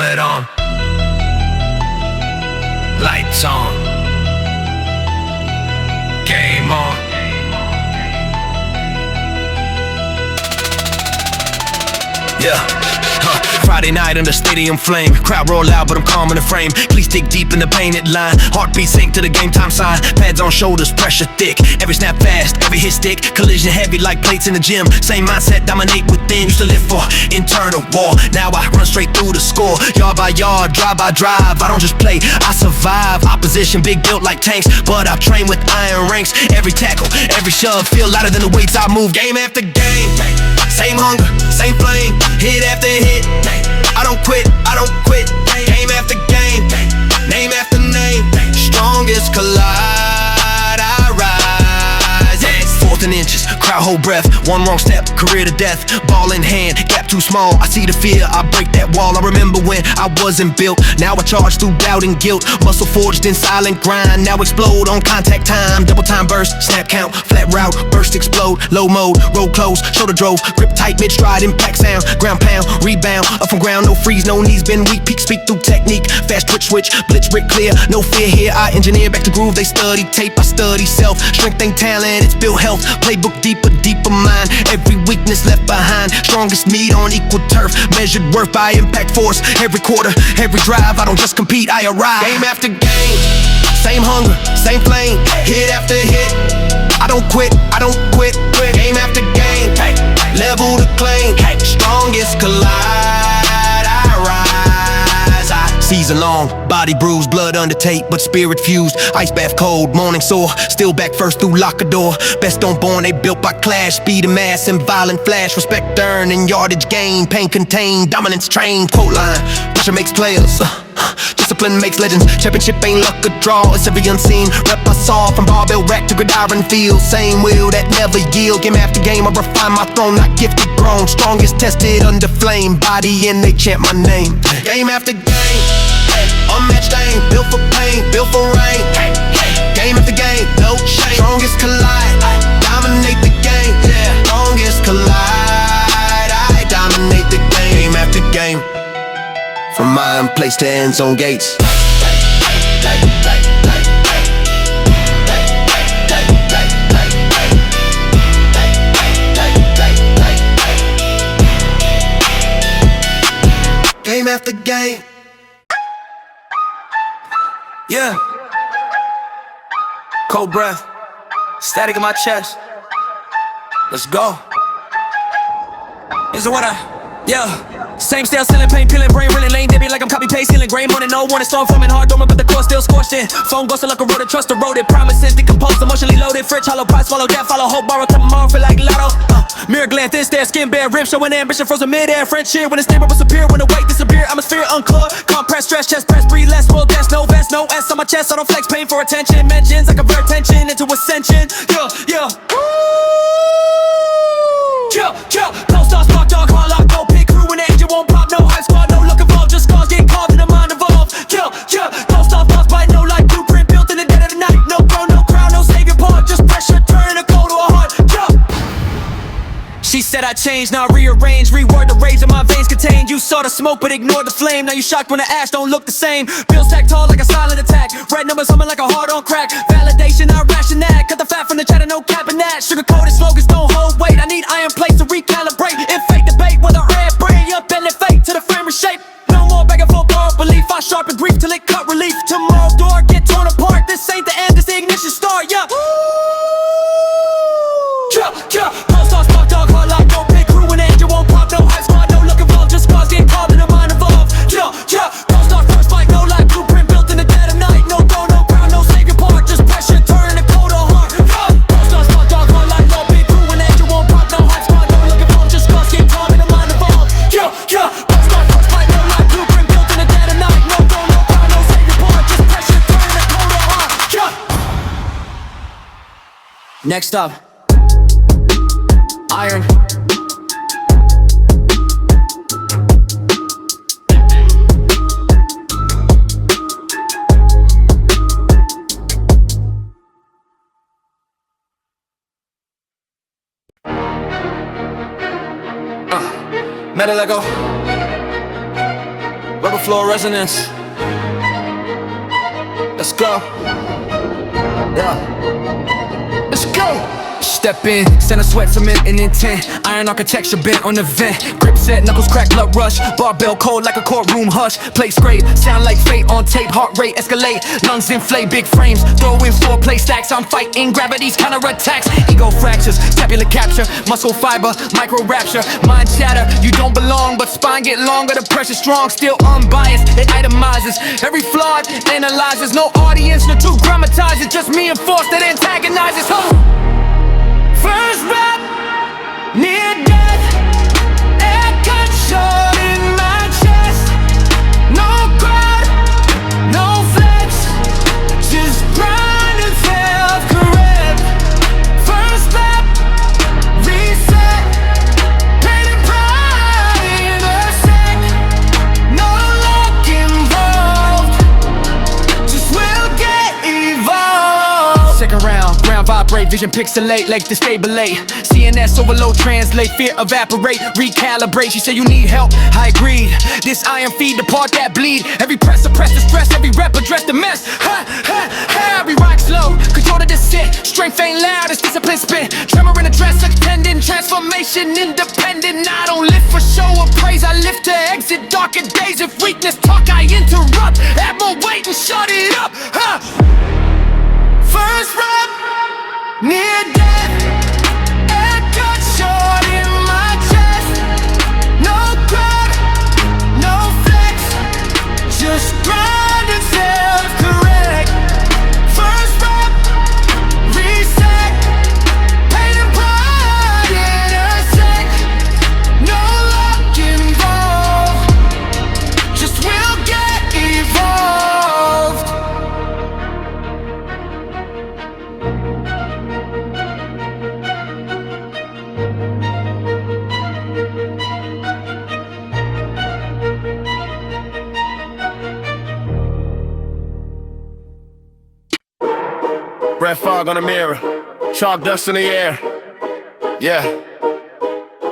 Helmet on, lights on, game on. Yeah. Friday night in the stadium flame. Crowd roll loud, but I'm calm in the frame. Please dig deep in the painted line. Heartbeat sync to the game time sign. Pads on shoulders, pressure thick. Every snap fast, every hit stick. Collision heavy like plates in the gym. Same mindset, dominate within. Used to live for internal war. Now I run straight through the score. Yard by yard, drive by drive. I don't just play, I survive. Opposition big built like tanks, but I train with iron ranks. Every tackle, every shove, feel lighter than the weights I move. Game after game, same hunger, same flame. Hit after hit, I don't quit, I don't quit. Game after game, name after name. Strongest collide, I rise. Yeah. Fourth and inches, crowd hold breath. One wrong step, career to death. Ball in hand, gap too small. I see the fear, I break that wall. I remember when I wasn't built. Now I charge through doubt and guilt. Muscle forged in silent grind. Now explode on contact time. Double time burst, snap count, flat route, burst explode. Low mode, roll close, shoulder drove. Grip tight, mid stride, impact sound. Ground pound, rebound, up from ground, no freeze, no knees, been weak. Peak, speak through technique. Fast twitch switch, blitz brick clear. No fear here, I engineer back to groove. They study tape, I study self. Strength ain't talent, it's built health. Playbook deeper, deeper mind. Every weakness left behind. Strongest meat on equal turf. Measured worth by impact force. Every quarter, every drive, I don't just compete, I arrive. Game after game, same hunger, same flame. Hit after hit, I don't quit, I don't quit. Game after game, level to claim. Strongest collide, I rise. Season long, body bruised, blood under tape, but spirit fused. Ice bath cold, morning sore. Still back first through locker door. Best on born, they built by clash. Speed and mass and violent flash. Respect earned and yardage gain. Pain contained, dominance trained. Quote line, pressure makes players. Discipline makes legends. Championship ain't luck or draw. It's every unseen rep I saw. From barbell rack to gridiron field. Same will that never yield. Game after game I refine my throne. Not gifted, grown. Strongest tested under flame. Body and they chant my name. Game after game, unmatched aim. Built for pain, built for rain. Game after game, no shame. Strongest collide, I dominate the game. Strongest collide, I dominate the game. Game after game, from mind place to end zone gates. Game after game. Yeah. Cold breath, static in my chest. Let's go. Is it what same style, ceiling, pain, peeling, brain reeling, lane, dipping like I'm copy paste, stealing, gray morning, no warning, storm forming, hard dormant, but the core still scorched in. Phone ghosted like a rodent, trust eroded, promises decomposed, emotionally loaded, fridge hollow, price swallow, death follow, hope borrow, tomorrow feel like lotto. Mirror glance, this there, skin bare, ribs showing ambition, frozen mid-air, French cheer, when the stammer disappear, when the weight disappear, atmosphere unclear, compress, stress, chest press, breathe less, full dance, no vest, no S on my chest, I don't flex, pain for attention, mentions, I convert tension into ascension, yeah. Chill, no star, spark, dog, hard lock, no pick, crew and angel won't pop, no hype squad, no look involved, just scars get carved in the mind evolved. Chill, no stop, boss bite, no like blueprint built in the dead of the night. No throne, no crown, no savior part, just pressure, turning a cold to a heart. Chill. She said I changed, now I rearrange, reword the rage in my veins contained. You saw the smoke but ignored the flame, now you shocked when the ash don't look the same. Bills stacked tall like a silent attack, red numbers humming like a heart on crack. Validation, not ration that, cut the fat from the chatter, no cap in that. Sugar-coated slogans don't hold weight, I need iron plates to recalibrate. In fake debate with a red brain, up bending fate to the frame reshape. No more begging for borrowed belief, I sharpen grief till it cut relief. Tomorrow door get torn apart, this ain't the end, this the ignition start, yeah. Chill, no star, spark, dog, hard lock, no pick, crew and angel won't pop, no hype squad, no look involved, just scars get carved in the mind evolved. Chill, no star, first fight, no life blueprint built in the dead of night. No throne, no crown, no savior part, just pressure, turning a cold to heart. No star, spark, dog, hard lock, no pick, crew and angel won't pop, no hype squad, no look involved, just scars get carved in the mind evolved. No star, first fight, no life blueprint built in the dead of night. No throne, no crown, no savior part, just pressure, turning a cold to heart. Next up, iron. Metal Lego, rubber pelvic floor resonance. Let's go. Yeah. Let's go. Step in, center sweat, cement and intent. Iron architecture bent on the vent. Grip set, knuckles crack, blood rush. Barbell cold like a courtroom hush. Plate scrape, sound like fate on tape. Heart rate escalate, lungs inflate. Big frames, throw in 4 play stacks. I'm fighting gravity's counterattacks. Ego fractures, scapular capture. Muscle fiber, micro rapture. Mind chatter, you don't belong. But spine get longer, the pressure strong. Still unbiased, it itemizes. Every flaw it analyzes. No audience, no true grammatizer. Just me and force that antagonizes. First rep, near death, air cut short in my chest. No crowd, no flex, just grind and self-correct. First rep, reset, pain and pride in a sec. No luck involved, just will get evolved. Second round, ground vibrate, vision pixelate, like destabilite. CNS overload, translate, fear evaporate, recalibrate. She said you need help, I agreed. This iron feed the part that bleed. Every press suppress the stress, every rep address the mess. Ha, ha, ha, we rock slow, control the descent. Strength ain't loud, it's discipline spin. Tremor in the dress, attending, transformation independent. I don't live for show or praise, I live to exit darker days. If weakness talk, I interrupt. Add more weight and shut it up. Ha. First rep, near death, air cut short in my chest. No crowd, no flex, just grind and self-correct. First rep, reset, pain and pride in a sec. No luck involved, just will get evolved. Red fog on the mirror, chalk dust in the air. Yeah.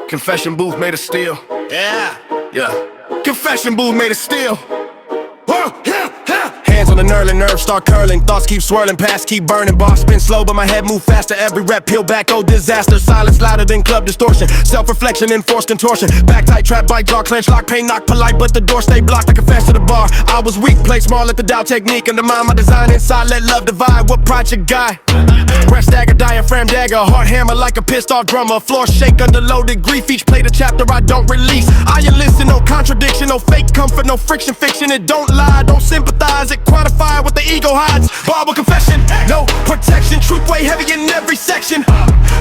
Confession booth made of steel. Yeah. Confession booth made of steel. Hands on the knurling, nerves start curling. Thoughts keep swirling, past keep burning. Bars spin slow, but my head move faster. Every rep peel back, oh disaster. Silence louder than club distortion. Self-reflection, enforced contortion. Back tight, trap, bite, jaw clench, lock, pain, knock, polite, but the door stay blocked. I confess to the bar. I was weak, play small, let the doubt technique undermine my design inside. Let love divide. What project guy? Breast dagger, diaphragm dagger, heart hammer like a pissed off drummer. Floor shake under loaded grief. Each plate a chapter I don't release. I listen, no contradiction, no fake comfort, no friction, fiction. It don't lie, don't sympathize. It quantify what the ego hides. Bible confession, no protection. Truth weigh heavy in every section.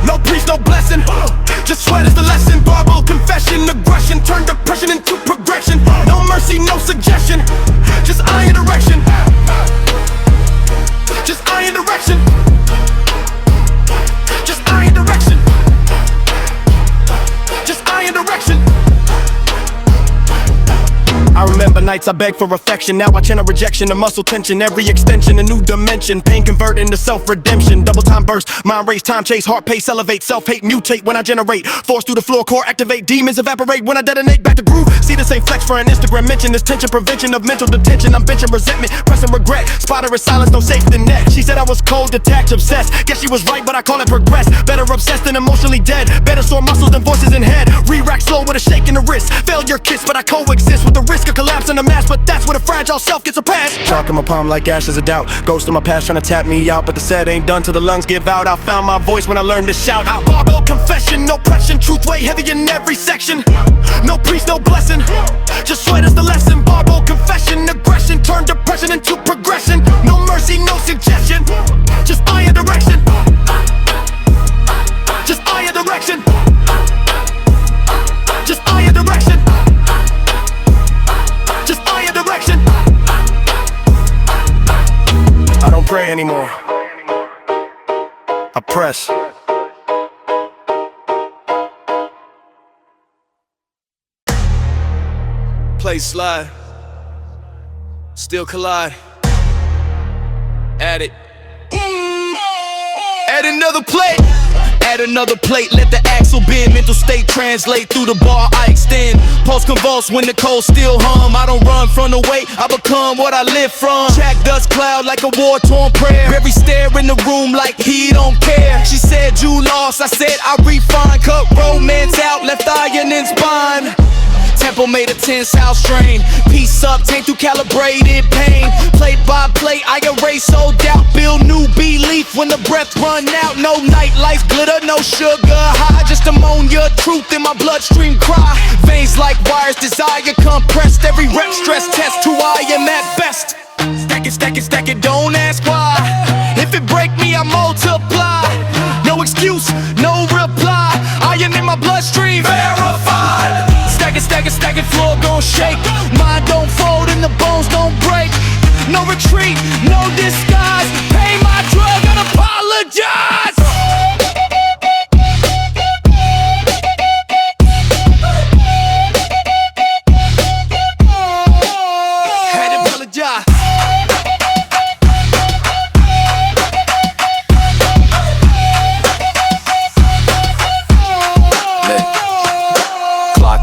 No priest, no blessing. Just sweat is the lesson. Bible confession, aggression turn depression into progression. No mercy, no suggestion. Just iron direction. Just iron direction. Just iron direction. Just iron direction. I remember nights I begged for affection. Now I channel rejection, a muscle tension. Every extension, a new dimension. Pain convert into self-redemption. Double time burst, mind race, time chase. Heart pace, elevate, self-hate, mutate when I generate. Force through the floor, core activate. Demons evaporate when I detonate. Back to groove, see the same flex for an Instagram mention. This tension, prevention of mental detention. I'm benching resentment, pressing regret. Spotter is silence, no safety net. She said I was cold, detached, obsessed. Guess she was right, but I call it progress. Better obsessed than emotionally dead. Better sore muscles than voices in head. Re-rack slow with a shake in the wrist. Failure kiss, but I coexist with the risk of collapse in the mass. But that's where the fragile self gets a pass. Chalk in my palm like ashes of doubt. Ghost in my past trying to tap me out, but the set ain't done till the lungs give out. I found my voice when I learned to shout. I barbell confession, no pressure. Truth weigh heavy in every section. No priest, no blessing. Just sweat is the lesson. Barbell confession, aggression turn depression into progression. No mercy, no suggestion. Just iron direction. Just iron direction. Just iron direction. Just iron direction. I don't pray anymore. I press. Play slide. Still collide. Add it. Add another play. Add another plate, let the axle bend. Mental state translate through the bar I extend. Pulse convulse when the cold still hum. I don't run from the weight, I become what I live from. Jack dust cloud like a war-torn prayer. Every stare in the room like he don't care. She said you lost, I said I refine. Cut romance out, left iron in spine. Tempo made a 10-sound strain. Piece up, tank through calibrated pain. Plate by plate, I erase old doubt. Build new belief when the breath run out. No night lights, glitter, no sugar high. Just ammonia, truth in my bloodstream cry. Veins like wires, desire compressed. Every rep stress test who I am at best. Stack it, stack it, stack it, don't ask why. If it break me, I multiply. No excuse, no reply. Iron in my bloodstream, verified. Stack it, floor gon' shake. Mind don't fold and the bones don't break. No retreat, no disguise. Pay my drug and apologize. Had to apologize.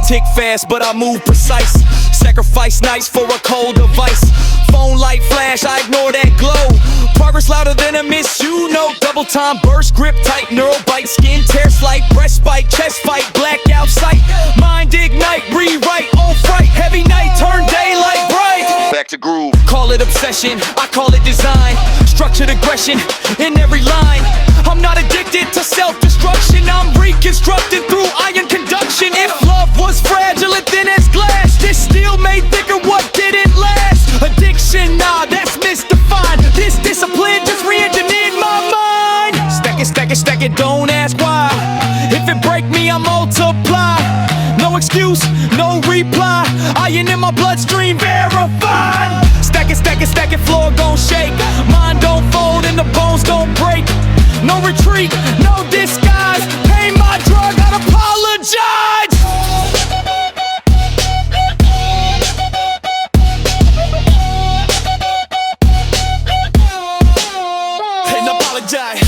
Tick fast, but I move precise. Sacrifice nights for a cold device. Phone light flash, I ignore that glow. Progress louder than a miss, you know. Double time burst, grip tight, neural bite. Skin tear slight, breast spike, chest fight, blackout sight. Mind ignite, rewrite, on fright. Heavy night, turn daylight bright. Back to groove. Call it obsession, I call it design. Structured aggression in every line. I'm not addicted to self-destruction. I'm reconstructed through iron conduction. If love was fragile and thin as glass, this steel made thicker what didn't last. Addiction, nah, that's misdefined. This discipline just re-engineered my mind. Stack it, don't ask why. If it break me, I multiply. No excuse, no reply. Iron in my bloodstream, verified. Stack it, floor gon' shake. Mind don't fold and the bones don't break. No retreat, no disguise. Pay my drug, I'd apologize. And apologize.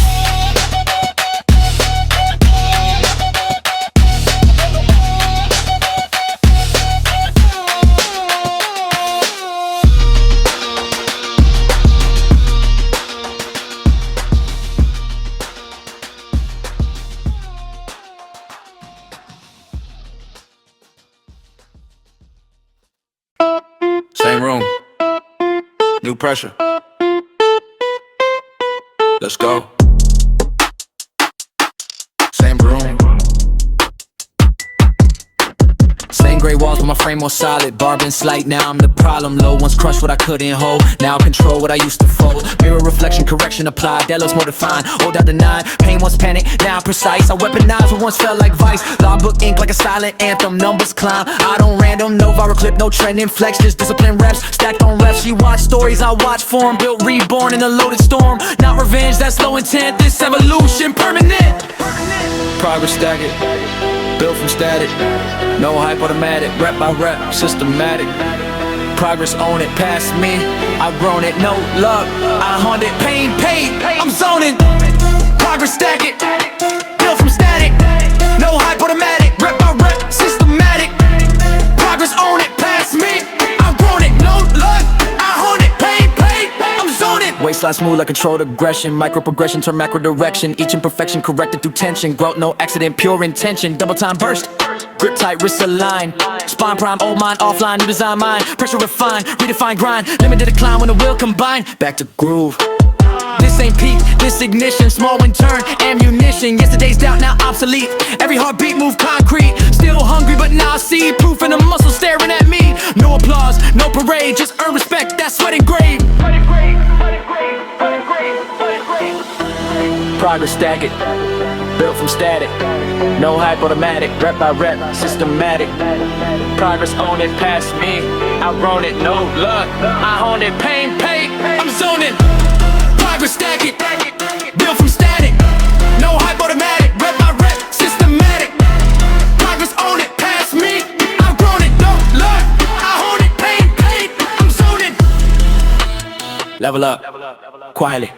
Same room, new pressure. Let's go. Same room. Same gray walls, but my frame more solid. Bar been slight, now I'm the problem. Low once crushed what I couldn't hold. Now I control what I used to fold. Mirror reflection, correction applied. That looks more defined. Hold out denied. Pain once panic, now precise. I weaponize what once felt like vice. Logbook ink like a silent anthem. Numbers climb. I don't random, no viral clip, no trending flex. Just discipline reps, stacked on reps. She watch stories, I watch form. Built reborn in a loaded storm. Not revenge, that's low intent. This evolution permanent. Progress stack it. Built from static, no hype automatic, rep by rep, systematic. Progress on it, past me, I've grown it, no luck, I hunt it, pain paid, I'm zoning. Progress stack it, built from static, no hype automatic, rep by rep, systematic. Progress on it, past me, I've grown it, no luck, I hunt it, pain paid, I'm zoning. Waistline smooth like controlled aggression. Micro progression, turn macro direction. Each imperfection corrected through tension. Growth, no accident, pure intention. Double time burst. Grip tight, wrists aligned. Spine prime, old mind, offline, new design mind. Pressure refined, redefine grind. Limited decline when the will combine. Back to groove. This ain't peak, this ignition. Small in turn, ammunition. Yesterday's doubt, now obsolete. Every heartbeat move concrete. Still hungry, but now I see proof in the muscle staring at me. No applause, no parade, just earn respect, that's sweat engraved. Progress stack it, built from static. No hype automatic, rep by rep, systematic. Progress on it, past me, outgrown it, no luck. I own it, pain paid, I'm zoning. Progress stack it, built from static. No hype automatic, rep by rep, systematic. Progress on it, past me, outgrown it, no luck. I own it, pain paid, I'm zoning. Level up, quietly.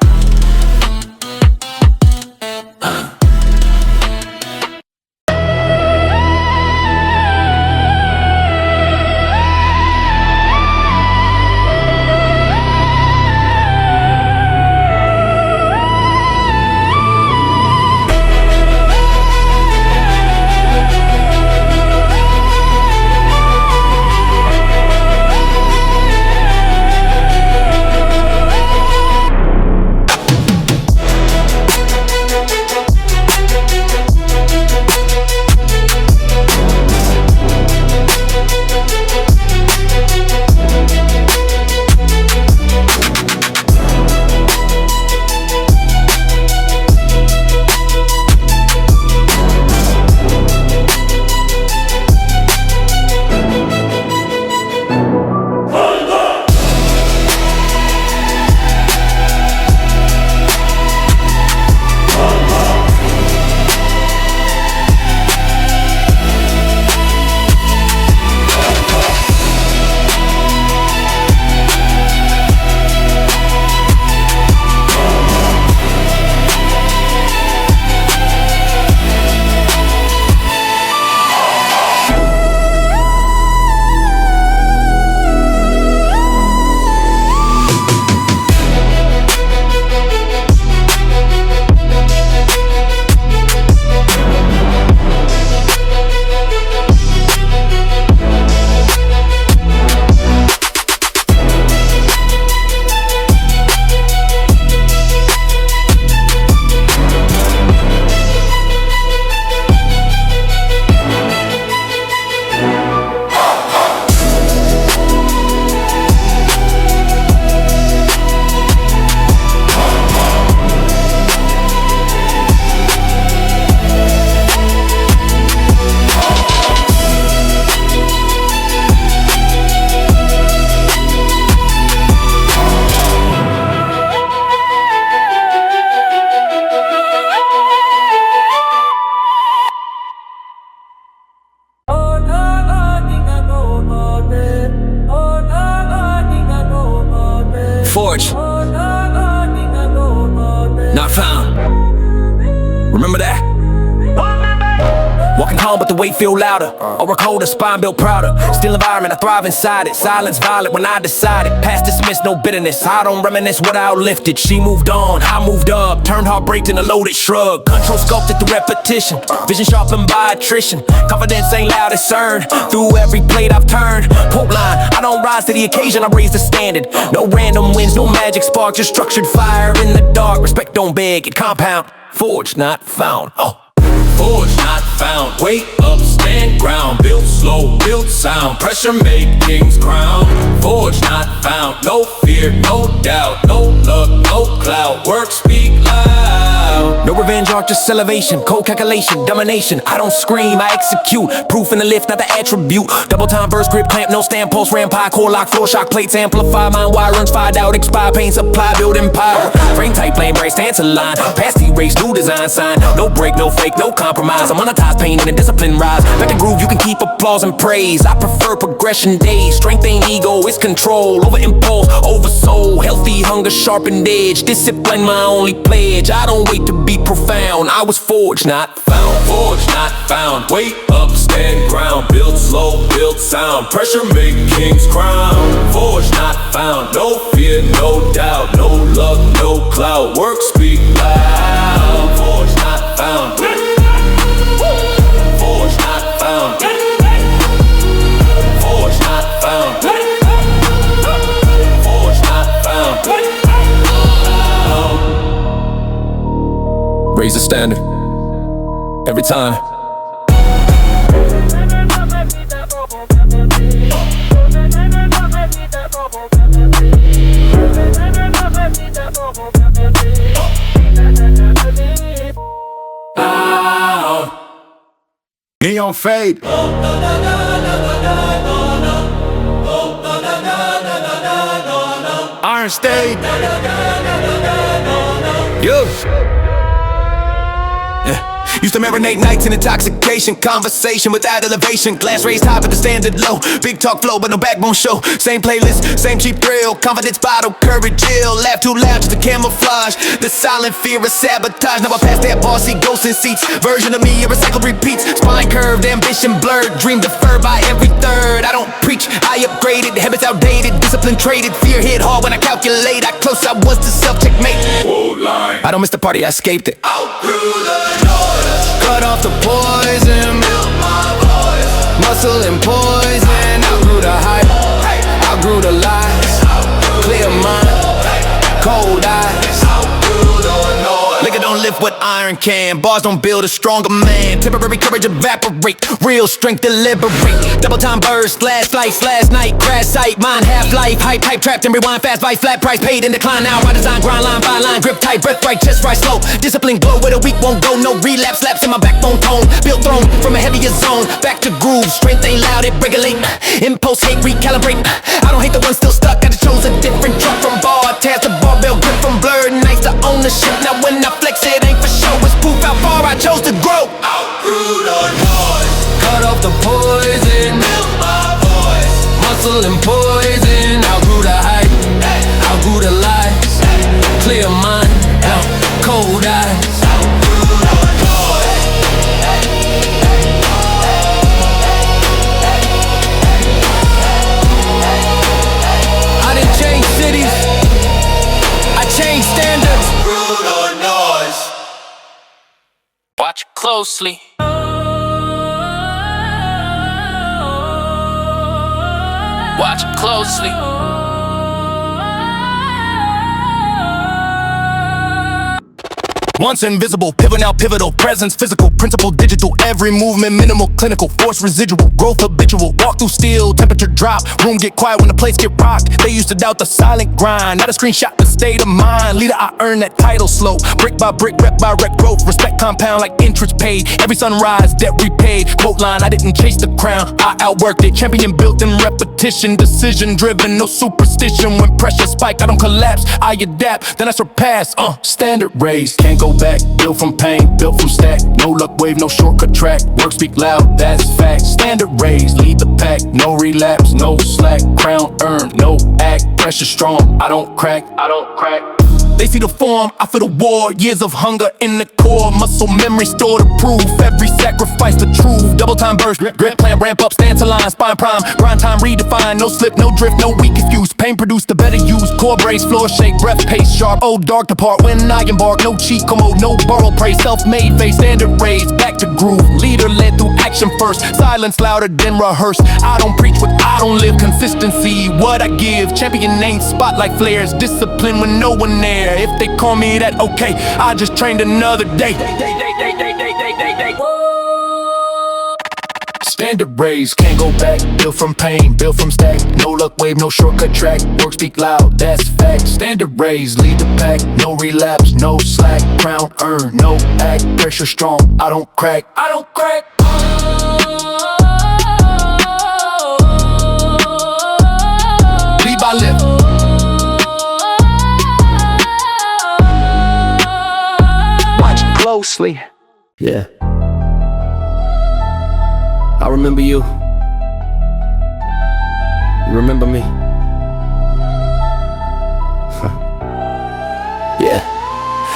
Remember that? Walking calm, but the weight feel louder. Or a colder spine built prouder. Still environment, I thrive inside it. Silence violent when I decided. Past dismissed, no bitterness. I don't reminisce what I outlifted. She moved on, I moved up. Turned heartbreak into loaded shrug. Control sculpted through repetition. Vision sharpened by attrition. Confidence ain't loud as CERN. Through every plate I've turned. Quote line, I don't rise to the occasion, I raise the standard. No random wins, no magic spark. Just structured fire in the dark. Respect don't beg, it compound. Forged, not found. Forged, not found. Wait up, stand ground. Built slow, built sound. Pressure make kings crown. Forged, not found. No fear, no doubt. No luck, no cloud. Work, speak loud. No revenge arc, just elevation. Cold calculation, domination. I don't scream, I execute. Proof in the lift, not the attribute. Double time verse grip, clamp, no stand, pulse, rampire, core lock, floor shock, plates, amplify. Mind wire runs, fired out, expire, pain, supply, building power. Frame tight, plane, brain, stance aligned. Past T-race, new design sign. No break, no fake, no compromise. I'm monetized pain and a discipline rise. Back to groove, you can keep applause and praise. I prefer progression days. Strength ain't ego, it's control. Over impulse, over soul. Healthy hunger, sharpened edge. Discipline my only pledge. I don't wait to be profound. I was forged, not found. Forged, not found. Wait up, stand ground. Build slow, build sound. Pressure make kings crown. Forged, not found. No fear, no doubt. No luck, no cloud. Work, speak loud. Forged, not found. Forged, not found. Forged, not found. Forged, not found. Raise the standard every time. Neon fade. Iron stayed. Used to marinate nights in intoxication. Conversation without elevation. Glass raised high but the standard low. Big talk flow but no backbone show. Same playlist, same cheap thrill. Confidence bottle, courage ill. Laugh too loud just to camouflage the silent fear of sabotage. Now I pass that bossy ghost in seats. Version of me, a recycled repeats. Spine curved, ambition blurred. Dream deferred by every third. I don't preach, I upgraded. Habits outdated, discipline traded. Fear hit hard when I calculate. How close I was to self-checkmate. I don't miss the party, I escaped it. Outgrew the noise. Cut off the poison. Built my voice. Muscle and poison. Outgrew the hype. Outgrew the lies. Clear mind. Cold eyes. Outgrew the noise. Liquor don't lift what iron can. Bars don't build a stronger man. Temporary courage evaporate. Real strength deliberate. Double time burst. Last flights, last night. Crash site. Mind half life. Hype trapped and rewind fast. Vice flat price paid in decline now. By design grind line by line. Grip tight. Breath right. Chest right slow. Discipline glow where the weak won't go. No relapse. Slaps in my backbone tone. Built throne from a heavier zone. Back to groove. Strength ain't loud. It regulate. Impulse hate recalibrate. I don't hate the one still stuck. I just chose a different truck from bar. Tears the barbell grip from blurred nights to ownership. Now when I flex it ain't for show. It's proof how far I chose to grow. Outgrew the noise. Cut off the poison. Built my voice. Muscle and poison. Outgrew the hype. Outgrew the lies. Clear mind. Cold eyes. Outgrew the noise. I didn't change cities. I changed standards. Outgrew the noise. Watch closely. Watch closely. Once invisible, pivot now pivotal. Presence physical, principle digital. Every movement minimal, clinical. Force residual, growth habitual. Walk through steel, temperature drop. Room get quiet when the place get rocked. They used to doubt the silent grind. Not a screenshot, the state of mind. Leader, I earn that title slow. Brick by brick, rep by rep growth. Respect compound like interest paid. Every sunrise, debt repaid. Quote line, I didn't chase the crown. I outworked it. Champion built in repetition. Decision driven, no superstition. When pressure spike, I don't collapse. I adapt, then I surpass. Standard raised, can't go back. Built from pain, built from stack. No luck wave, no shortcut track. Work speak loud, that's fact. Standard raised, lead the pack. No relapse, no slack. Crown earned, no act. Pressure strong, I don't crack. They see the form, I feel the war. Years of hunger in the core. Muscle memory stored to prove. Every sacrifice the truth. Double time burst, grip plan, ramp up, stance align, spine prime. Grind time redefined, no slip, no drift, no weak excuse. Pain produced the better use. Core brace, floor shake, breath pace sharp. Old dark depart when I embark. No cheat commode, no borrowed praise. Self-made face, standard raised, back to groove. Leader led through action first. Silence louder than rehearsed. I don't preach what I don't live. Consistency, what I give. Champion name, spotlight flares. Discipline when no one there. If they call me that, okay, I just trained another day. Standard raise, can't go back. Built from pain, built from stack. No luck wave, no shortcut track. Work speak loud, that's fact. Standard raise, lead the pack. No relapse, no slack. Crown earn, no act. Pressure strong, I don't crack. I don't crack. Lead by lip. Closely. Yeah. I remember you. You remember me? Yeah.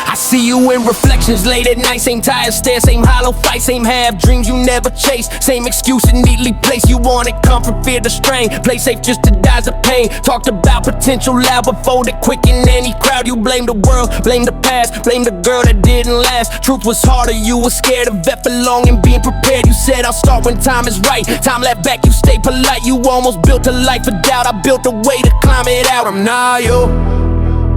I see you in reflections late at night. Same tired stare, same hollow fight. Same have dreams you never chase. Same excuse and neatly placed. You wanted comfort, fear the strain. Play safe just to dodge the pain. Talked about potential loud before it quick in any crowd. You blame the world, blame the past, blame the girl that didn't last. Truth was harder, you were scared of that belonging, being prepared. You said I'll start when time is right. Time left back, you stay polite. You almost built a life of doubt. I built a way to climb it out. I'm not you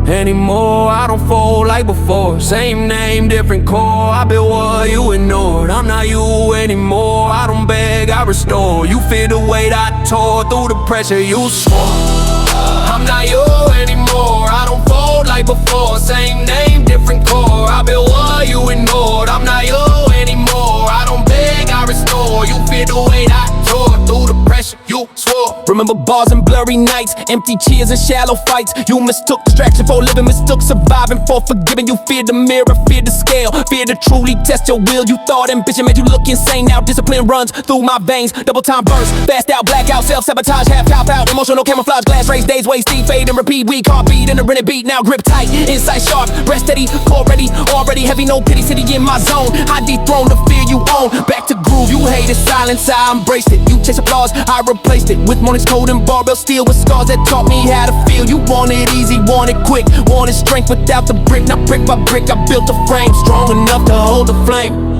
anymore, I don't fold like before. Same name, different core. I built what you ignored. I'm not you anymore, I don't beg, I restore. You feel the weight I tore through the pressure you swore. I'm not you anymore, I don't fold like before. Same name, different core. I built what you ignored. I'm not you anymore, I don't beg, I restore. You feel the weight I tore through the pressure you swore. Remember bars and blurry nights, empty cheers and shallow fights. You mistook distraction for living, mistook surviving for forgiving. You feared the mirror, feared the scale, feared to truly test your will. You thought ambition made you look insane. Now discipline runs through my veins. Double time burst, fast out, blackout, self-sabotage, half cop out. Emotional camouflage, glass race, days waste, deep fade and repeat. Weak heartbeat in a rented beat, now grip tight, inside sharp, breast steady, already heavy, no pity, city in my zone. I dethrone the fear you own. Back to groove, you hated silence, I embraced it. You chase applause, I replaced it with mornings cold and barbell steel, with scars that taught me how to feel. You wanted easy, wanted quick, wanted strength without the brick. Now brick by brick, I built a frame strong enough to hold the flame.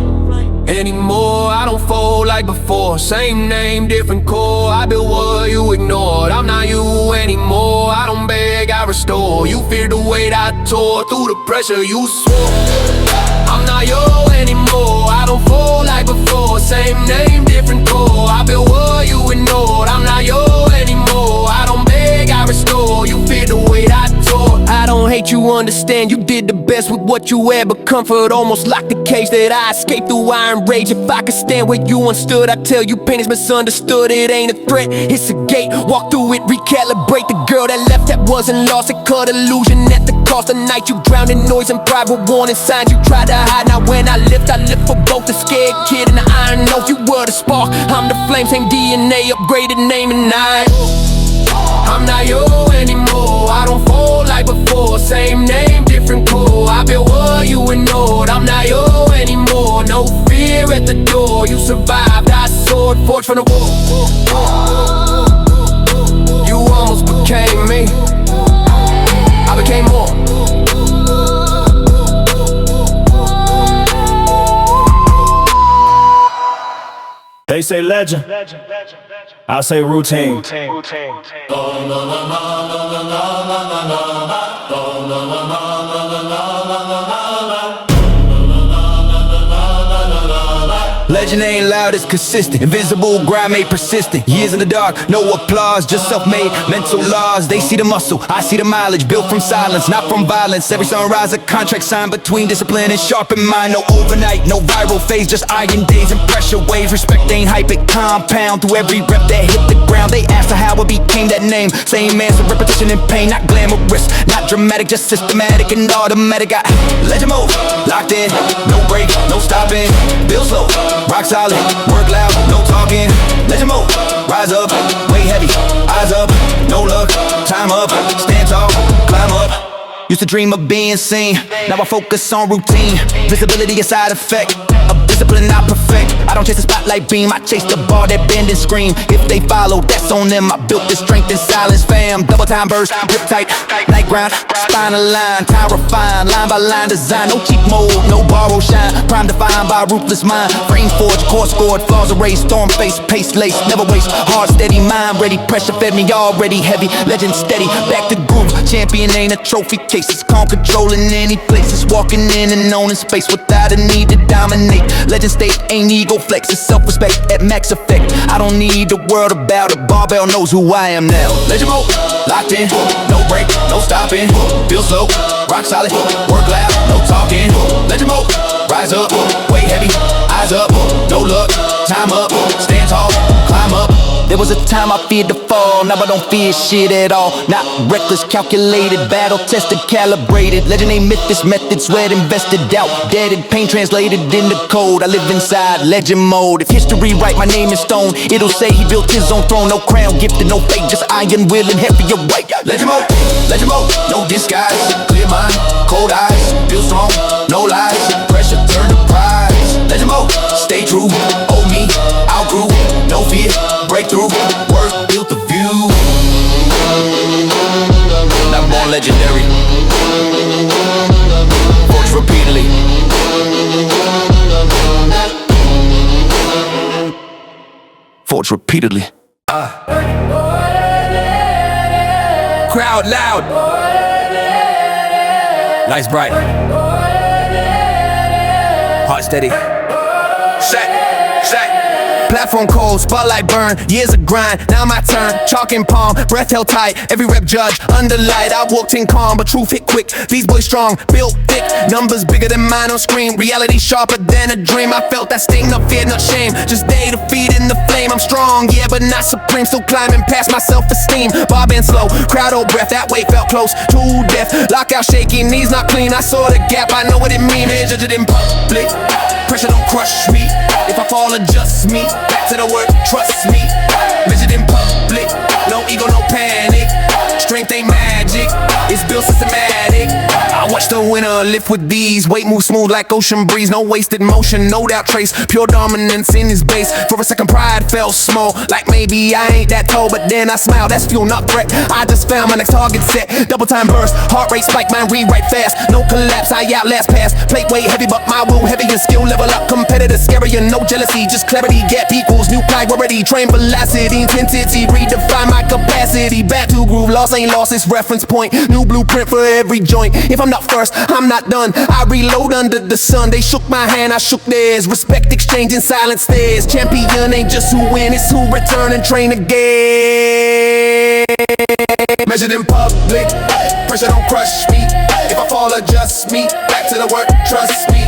Anymore, I don't fold like before. Same name, different core. I built what you ignored. I'm not you anymore, I don't beg, I restore. You feared the weight I tore through the pressure you swore. I'm not you anymore, I don't fold like before. Same name, different core. I built what you ignored. I'm not you anymore, I don't beg, I restore. You feared the weight I tore. I don't hate you, understand. You did the best with what you had, but comfort almost locked the cage that I escaped through iron rage. If I could stand where you understood, I tell you pain is misunderstood. It ain't a threat, it's a gate. Walk through it, recalibrate. The girl that left that wasn't lost, it cut illusion at the cost. The night you drowned in noise and pride with warning signs you tried to hide. Now when I lift for both the scared kid and the iron oath. You were the spark, I'm the flame, same DNA, upgraded name and nine. I'm not you anymore, I don't fold like before. Same name, different core. I built what you ignored. I'm not you anymore, no fear at the door. You survived, I soared, forged from the war. You almost became me, I became more. They say legend, I say routine. Legend ain't loud, it's consistent. Invisible, grind made persistent. Years in the dark, no applause, just self-made mental laws. They see the muscle, I see the mileage. Built from silence, not from violence. Every sunrise a contract signed between discipline and sharpened mind. No overnight, no viral phase, just iron days and pressure waves. Respect ain't hype, it compound through every rep that hit the ground. They asked her how it became that name. Same answer, repetition and pain. Not glamorous, not dramatic, just systematic and automatic. Got legend mode, locked in, no break, no stopping. Build slow, rock solid, work loud, no talking. Legend mode, rise up, weight heavy, eyes up, no luck, time up, stand tall, climb up. Used to dream of being seen, now I focus on routine. Visibility is side effect of discipline I perfect. I don't chase the spotlight beam, I chase the ball that bend and scream. If they follow, that's on them. I built this strength in silence, fam. Double time burst, grip tight, night ground, spinal line, time refined, line by line design. No cheap mode, no borrow shine. Prime defined by ruthless mind. Frame forged, core scored, flaws erased. Storm face, pace lace, never waste. Hard, steady, mind ready. Pressure fed me already heavy. Legend steady, back to groove. Champion ain't a trophy case. It's calm, controlling any places. Walking in and owning space without a need to dominate. Legend state ain't ego flex. It's self-respect at max effect. I don't need the world about it. Barbell knows who I am now. Legend mode, locked in. No break, no stopping. Feel slow, rock solid. Work loud, no talking. Legend mode, rise up, weight heavy, eyes up. No luck, time up, stand tall, climb up. There was a time I feared to fall, now I don't fear shit at all. Not reckless, calculated, battle tested, calibrated. Legend ain't myth, this method, sweat invested, doubt deaded, pain translated into code. I live inside legend mode. If history write my name in stone, it'll say he built his own throne. No crown gifted, no fate, just iron will and heavy or right. Legend mode, no disguise. Clear mind, cold eyes, feel strong, no lies. Pressure turn to prize. Legend mode, stay true, owe me, outgrew, no fear. Breakthrough, work built the view. Not born legendary. Forged repeatedly. Forged repeatedly. Crowd loud. Lights bright. Heart steady. Set. Platform cold, spotlight burn, years of grind, now my turn. Chalk and palm, breath held tight, every rep judge, under light. I walked in calm, but truth hit quick. These boys strong, built thick, numbers bigger than mine on screen. Reality sharper than a dream. I felt that sting, no fear, no shame. Just day to feed in the flame. I'm strong, yeah, but not supreme. Still climbing past my self-esteem. Bar band slow, crowd hold breath, that weight felt close to death. Lockout shaking, knees not clean. I saw the gap, I know what it mean. Judge it in public, pressure don't crush me. If I fall, adjust me. Back to the work, trust me. Measured in public, no ego, no panic. Strength ain't magic, it's built systematic. I watch the winner lift with these. Weight move smooth like ocean breeze. No wasted motion, no doubt trace. Pure dominance in his base. For a second pride felt small, like maybe I ain't that tall. But then I smile, that's fuel, not threat. I just found my next target set. Double time burst, heart rate spike, mind rewrite fast. No collapse, I outlast pass. Plate weight heavy, but my will heavy and skill level up. Competitor scarier, no jealousy, just clarity. Gap equals new priority. Train velocity, intensity, redefine my capacity. Back to groove, loss ain't lost, it's reference point. New blueprint for every joint. If I'm not first, I'm not done. I reload under the sun. They shook my hand, I shook theirs. Respect exchange in silent stares. Champion ain't just who win, it's who return and train again. Measured in public, pressure don't crush me. If I fall, adjust me. Back to the work, trust me.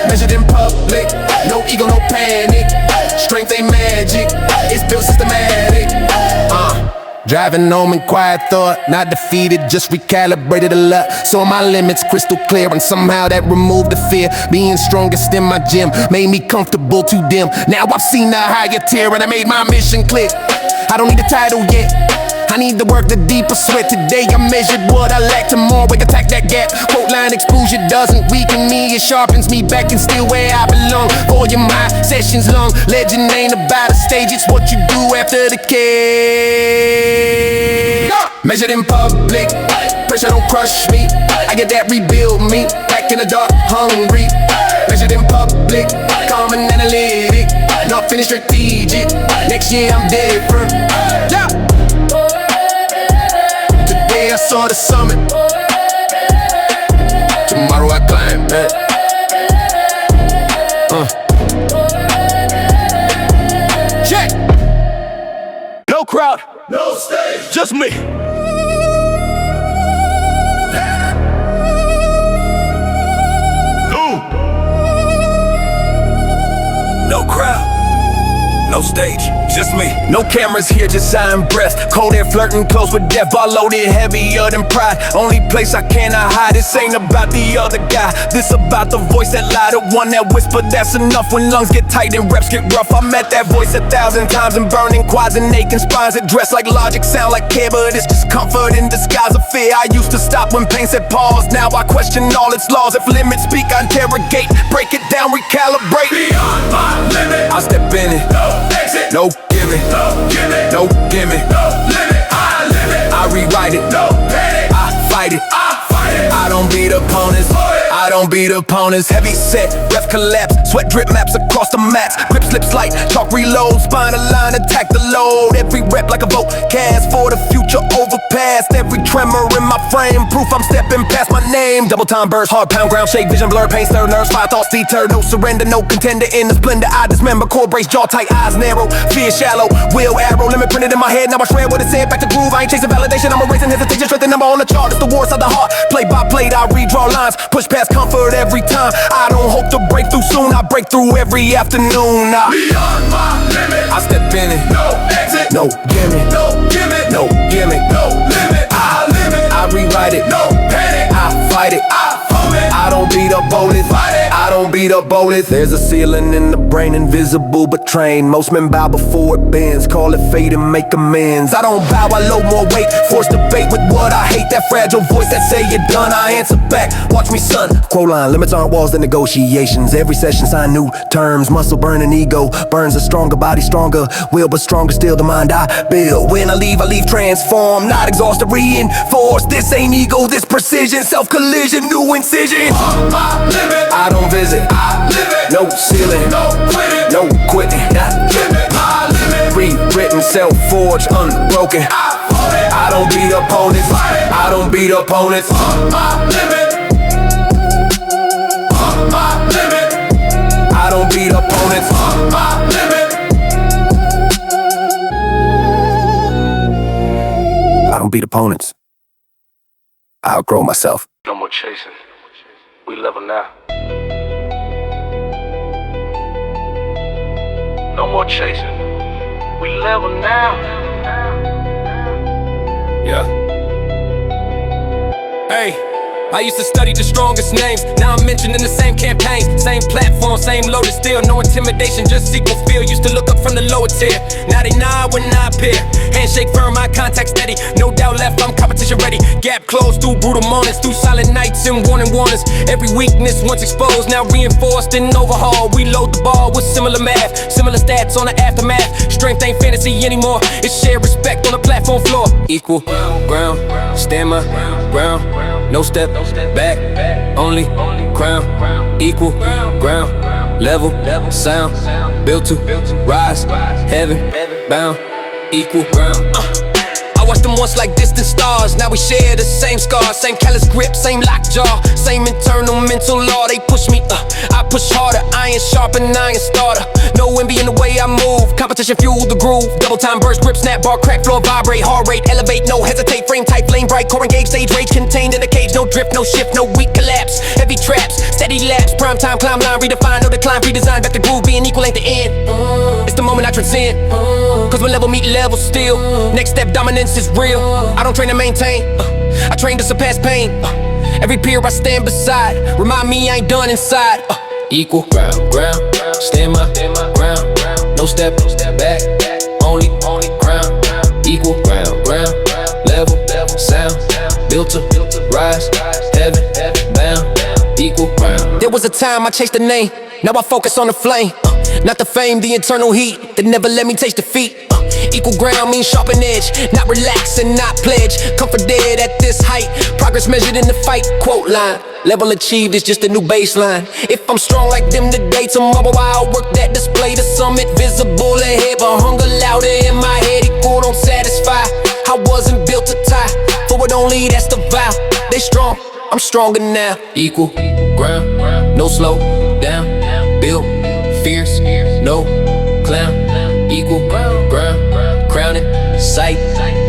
Measured in public, no ego, no panic. Strength ain't magic, it's built systematic. Driving home in quiet thought, not defeated, just recalibrated a lot. Saw my limits crystal clear, and somehow that removed the fear. Being strongest in my gym made me comfortable too dim. Now I've seen the higher tier, and I made my mission clear. I don't need a title yet, I need to work the deeper sweat. Today I measured what I lack, tomorrow I attack that gap. Quote line exposure doesn't weaken me, it sharpens me back and still where I belong. Volume high, sessions long. Legend ain't about a stage, it's what you do after the cage. Measured in public, pressure don't crush me. I get that rebuild me, back in the dark, hungry. Measured in public, calm and analytic, not finished strategic. Next year I'm different. Yeah. Today I saw the summit, tomorrow I climb it. Check. No crowd, no stage, just me. No crowd, no stage, just me. No cameras here, just sign breath. Cold air flirting close with death. Bar loaded heavier than pride. Only place I cannot hide. This ain't about the other guy. This about the voice that lied. The one that whispered that's enough. When lungs get tight and reps get rough. I met that voice 1,000 times in burning quads and aching spines. It dress like logic, sound like care, but it's just comfort in disguise of fear. I used to stop when pain said pause. Now I question all its laws. If limits speak, I interrogate. Break it down, recalibrate. Beyond my limit, I step in it. no exit, No gimmick, no gimmick, no gimmick. no limit, I live it, I rewrite it, no panic, I fight it. I fight it. I don't beat opponents, I don't beat opponents. Heavy set, breath collapse, sweat drip maps across the mats. Grip slips light, chalk reload, spine align, attack the load. Every rep like a vote, cast for the future overpassed. Every tremor in my frame, proof I'm stepping past my name. Double time burst, hard pound ground shake, vision blur, pain stir nerves, fire thoughts deter. No surrender, no contender in the splendor. I dismember, core brace, jaw tight, eyes narrow, fear shallow, will arrow, limit printed in my head. Now I shred what it said, back to groove. I ain't chasing validation, I'm erasing hesitation, strength and number on the chart. It's the war side the heart, play by play, I redraw lines, push past comfort every time. I don't hope to break through soon, I break through every afternoon. Beyond my limit, I step in it, no exit, no gimmick, no gimmick, no gimmick. no limit, I live it, I rewrite it, no panic, I fight it. I foam it, I don't beat up bullets, Fight it. I don't beat up bullets. There's a ceiling in the brain, invisible but trained. Most men bow before it bends, call it fate and make amends. I don't bow, I load more weight, force debate with what I hate. That fragile voice that say you're done, I answer back, watch me son. Quote line, limits aren't walls, they're negotiations. Every session sign new terms, muscle burning, ego burns a stronger body, stronger will, but stronger still the mind I build. When I leave transformed, not exhausted, reinforced. This ain't ego, this precision, self-collision, new incision. on my limit, I don't visit, I live it, no ceiling, no quitting, no quitting, limit, my limit, rewritten, self-forged, unbroken. I foam it, I don't beat opponents, I don't beat opponents. on my limit, on my limit, I don't beat opponents. on my limit. I don't beat opponents. I outgrow myself. No more chasing. We level now. No more chasing. We level now. Yeah. Hey, I used to study the strongest names. Now I'm mentioned in the same campaign, same platform, same loaded steel. No intimidation, just equal feel. Used to look up from the lower tier. Now they nod when I appear. Handshake firm, eye contact steady. No doubt left, I'm competition ready. Gap closed through brutal mornings, through silent nights and warning warnings. Every weakness once exposed, now reinforced and overhauled. We load the ball with similar math, similar stats on the aftermath. Strength ain't fantasy anymore, it's shared respect on the platform floor. Equal ground, stand my ground. No step back, only crown. Equal ground, level, sound. Built to rise, heaven bound. Equal ground. I watched them once like distant stars. Now we share the same scars, same callous grip, same lockjaw, same internal mental law. They push me, I push harder. Iron sharpen, iron starter. No envy in the way I move. Competition fuel the groove. Double time burst, grip, snap, bar, crack, floor, vibrate, heart rate, elevate, no hesitate. Frame tight, flame bright, core engaged, stage rage contained in a cage. No drift, no shift, no weak collapse. Heavy traps, steady laps, prime time, climb line, redefine, no decline, redesign. Back to groove, being equal ain't the end. It's the moment I transcend. Cause when level meet level still. Next step, dominance is real. I don't train to maintain, I train to surpass pain. Every peer I stand beside, remind me I ain't done inside. Equal ground, stand my ground. No step back, only ground. Equal ground, level, sound. Built to rise, heaven bound. Equal ground. There was a time I chased the name, now I focus on the flame. Not the fame, the internal heat that never let me taste defeat. Equal ground means sharpen edge, not relax and not pledge. Comfort dead at this height, progress measured in the fight. Quote line, level achieved is just a new baseline. If I'm strong like them today, tomorrow I'll work that display. The summit visible ahead, but hunger louder in my head. Equal don't satisfy, I wasn't built to tie. Forward only, that's the vow. They strong, I'm stronger now. Equal ground, no slow down. Built, fierce, no clown. Equal ground, crowning, sight,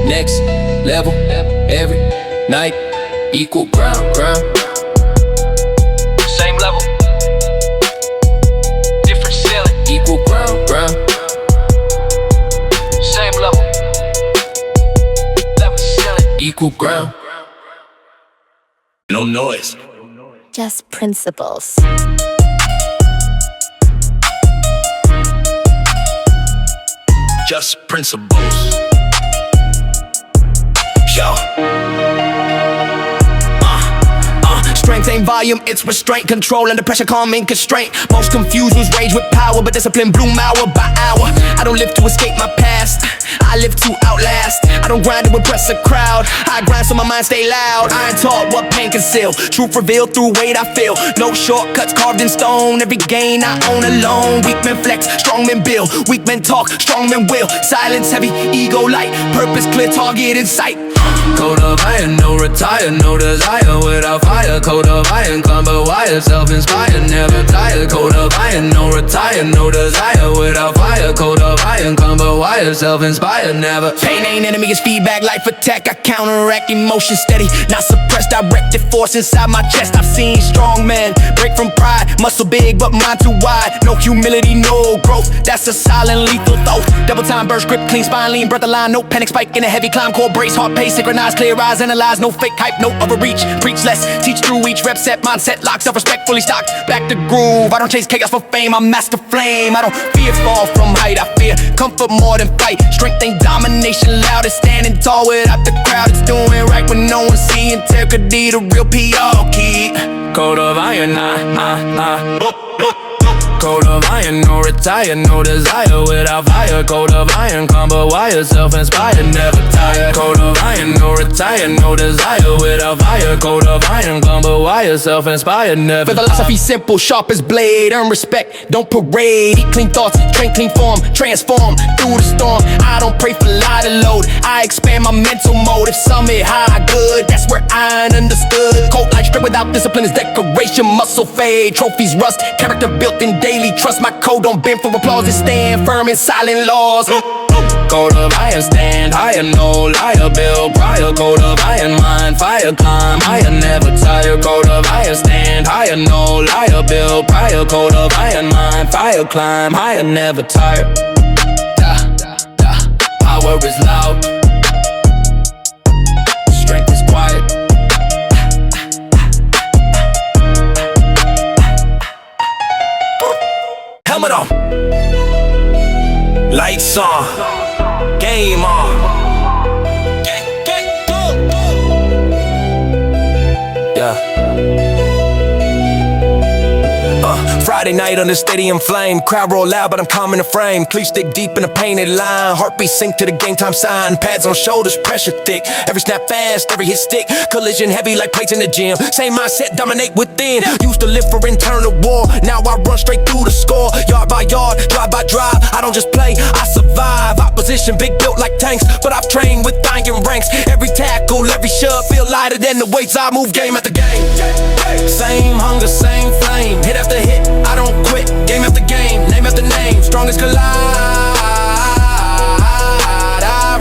next level, every night. Equal ground. Same level. Different ceiling. Equal ground. equal ground. No noise. Just principles. Just principles. Yo. Strength ain't volume, it's restraint. Control under pressure, calming constraint. Most confused was rage with power, but discipline bloom hour by hour. I don't live to escape my past, I live to outlast. I don't grind to impress a crowd, I grind so my mind stay loud. I ain't taught what pain conceal, truth revealed through weight I feel. No shortcuts carved in stone, every gain I own alone. Weak men flex, strong men build. Weak men talk, strong men will. Silence heavy, ego light. Purpose clear, target in sight. Code of iron, no retire, no desire without fire. Code of iron, climb by wire, self-inspired, never tired. Code of iron, no retire, no desire without fire. Code of iron, climb by wire, self-inspired, never. Pain ain't enemy, it's feedback, life attack. I counteract emotion steady, not suppressed. Directed force inside my chest. I've seen strong men break from pride, muscle big but mind too wide. No humility, no growth, that's a silent lethal thought. Double time burst, grip clean, spine lean, breath align. No panic spike in a heavy climb, core brace, heart pace, synchronize, clear eyes, analyze. No fake hype, no overreach, preach less, teach through each rep set. Mindset lock, self-respect fully stocked, back to groove. I don't chase chaos for fame, I master flame. I don't fear fall from height, I fear comfort more than fight. Strength ain't domination, loud as standing tall without the crowd. It's doing right when no one see. Integrity, the real PR key. Code of iron, Code of iron, no retire, no desire without fire. Code of iron, combo wire, self-inspired, never tired. Code of iron, no retire, no desire without fire. Code of iron, combo wire, self-inspired, never tired. Philosophy simple, sharp as blade. Earn respect, don't parade. Eat clean thoughts, train clean form. Transform through the storm. I don't pray for lighter load, I expand my mental mode. If some hit high, good, that's where I ain't understood. Cold light straight without discipline is decoration. Muscle fade, trophies rust, character built in daily trust. My code don't bend for applause, it stand firm in silent laws. Code of iron, stand higher, no liar, build prior. Code of iron, mind, fire, climb higher, never tire. Code of iron, stand higher, no liar, build prior. Code of iron, mind, fire, climb higher, never tire. Power is loud, strength is quiet. Helmet on, lights on, game on. Friday night under stadium flame. Crowd roll loud, but I'm calm in the frame. Cleats stick deep in the painted line. Heartbeat sync to the game time sign. Pads on shoulders, pressure thick. Every snap fast, every hit stick. Collision heavy like plates in the gym. Same mindset, dominate within. Used to live for internal war, now I run straight through the score. Yard by yard, drive by drive. I don't just play, I survive. Opposition big built like tanks, but I've trained with iron ranks. Every tackle, every shove feel lighter than the weights I move game after game. Same hunger, same flame. Hit after hit, I don't quit. Game after game, name after name. Strongest collide. I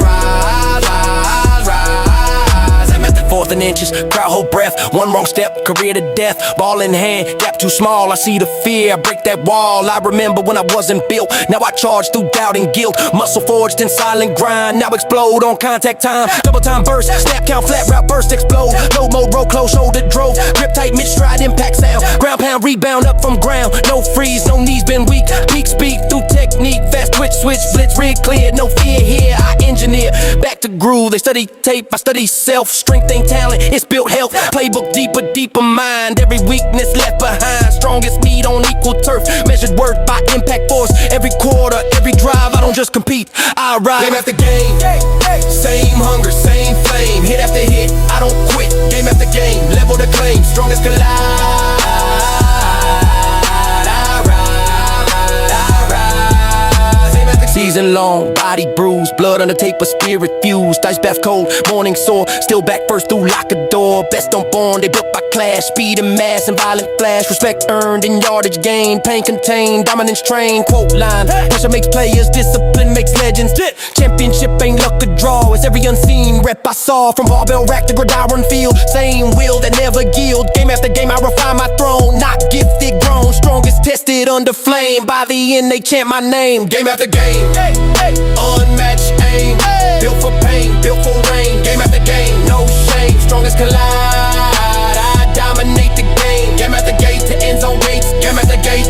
rise. I'm at the 4th and inches, crowd hold breath. One wrong step, career to death. Ball in hand, gap too small. I see the fear, I break that wall. I remember when I wasn't built, now I charge through doubt and guilt. Muscle forged in silent grind, now explode on contact time. Double time burst, snap count, flat route burst, explode. Low mode, roll close, shoulder drove. Grip tight, mid stride, impact sound. Ground pound, rebound up from ground. No freeze, no knees been weak. Peak speed through technique, fast twitch, switch, blitz, rig clear. No fear here, I engineer. Back to groove, they study tape, I study self. Strength ain't talent, it's built health. Playbook deeper mind. Every weakness left behind. Strongest meat on equal turf. Measured worth by impact force. Every quarter, every drive, I don't just compete, I ride. Game after game, same hunger, same flame. Hit after hit, I don't quit. Game after game, level the claim. Strongest collide. Season long, body bruised, blood on the tape, but spirit fused. Ice bath cold, morning sore, still back first through lock a door. Best on born, they built by class, speed and mass and violent flash. Respect earned and yardage gained, pain contained, dominance trained. Quote line, pressure makes players, discipline makes legends. Championship ain't luck a draw, it's every unseen rep I saw. From barbell rack to gridiron field, same will that never yield. Game after game I refine my throne, not gifted, grown. Strongest tested under flame, by the end they chant my name. Game after game, Unmatched aim, built for pain, built for rain. Game after game, no shame. Strongest collide. I dominate the game. Game at the gate to end zone gates. Game at the gate.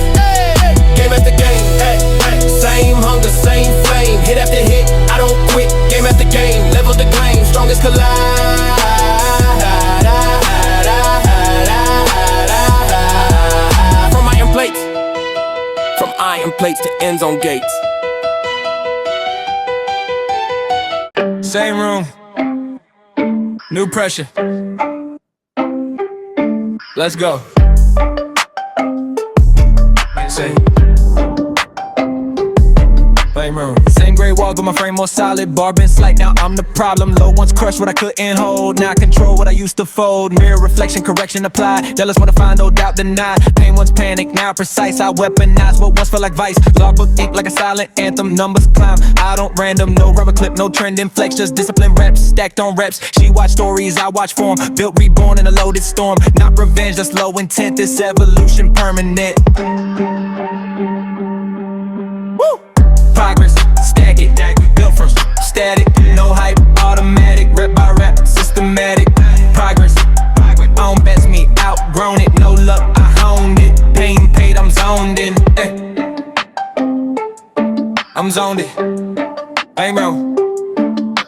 Game at the game. Same hunger, same flame. Hit after hit, I don't quit. Game at the game, level the claim. Strongest collide. From iron plates to end zone gates. Same room, new pressure. Let's go. Same room. Same gray walls, but my frame more solid. Bar been slight, now I'm the problem. Low once crushed what I couldn't hold. Now I control what I used to fold. Mirror reflection, correction applied. Jealous wanna find, no doubt denied. Pain once panic, now precise. I weaponize what once felt like vice. Logbook ink like a silent anthem. Numbers climb, I don't random. No rubber clip, no trending flex. Just discipline reps, stacked on reps. She watch stories, I watch form. Built, reborn in a loaded storm. Not revenge, just low intent. This evolution permanent. Woo! Progress, stack it, built from static, no hype, automatic, rep by rep, systematic. Progress, on best me, outgrown it, no luck, I honed it. Pain paid, I'm zoned in. I'm zoned it. Ain't wrong.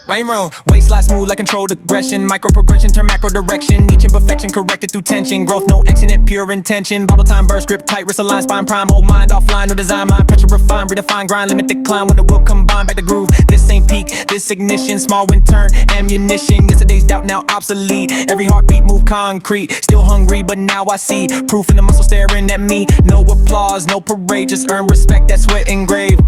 Ain't wrong. Waist slide smooth like controlled aggression. Micro progression, turn macro direction. Each imperfection corrected through tension. Growth, no accident, pure intention. Bubble time, burst, grip tight, wrist align, spine prime. Hold mind offline, no design, mind pressure refine. Redefine, grind, limit the climb when the will combine. Back to groove, this ain't peak, this ignition. Small wind turn, ammunition. Yesterday's doubt now obsolete. Every heartbeat move concrete. Still hungry, but now I see proof in the muscle staring at me. No applause, no parade, just earn respect, that's sweat engraved.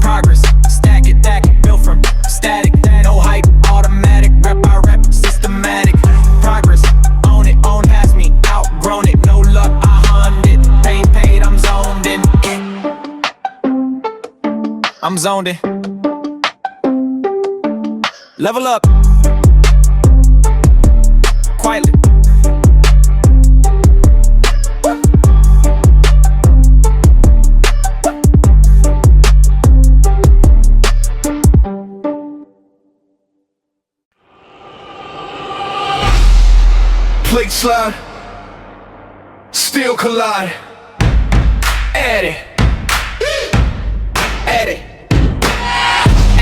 Progress, stack it, built from static, no hype, automatic, rep by rep, systematic. Progress, own it, own past me, outgrown it, no luck, I hunned it. Pain paid, I'm zoned in. I'm zoned in. Level up. Quietly. Plate slide, still collide. Add it, add it.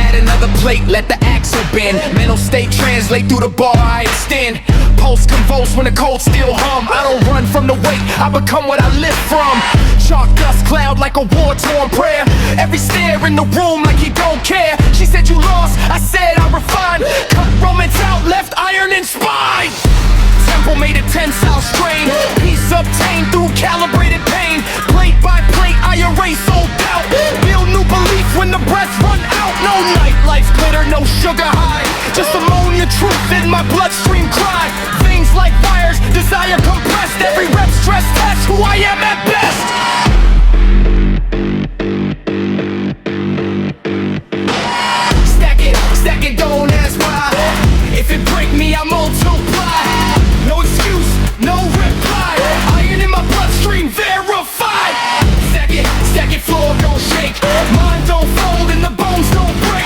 Add another plate, let the axle bend. Mental state translate through the bar I extend. Pulse convulse when the cold steel hum. I don't run from the weight, I become what I live from. Chalk dust cloud like a war-torn prayer. Every stare in the room like he don't care. She said you lost, I said I refined. Cut romance out, left iron in spine. Temple made a tensile strain. Peace obtained through calibrated pain. Plate by plate I erase old doubt. Build new belief when the breath run out. No nightlife glitter, no sugar high. Just ammonia truth in my bloodstream cry. Veins like wires, desire compressed. Every rep stress test who I am at best. Stack it, don't ask why. If it break me, I multiply. No excuse, no reply. Iron in my bloodstream, verified. Stack it, floor don't shake. Mind don't fold and the bones don't break.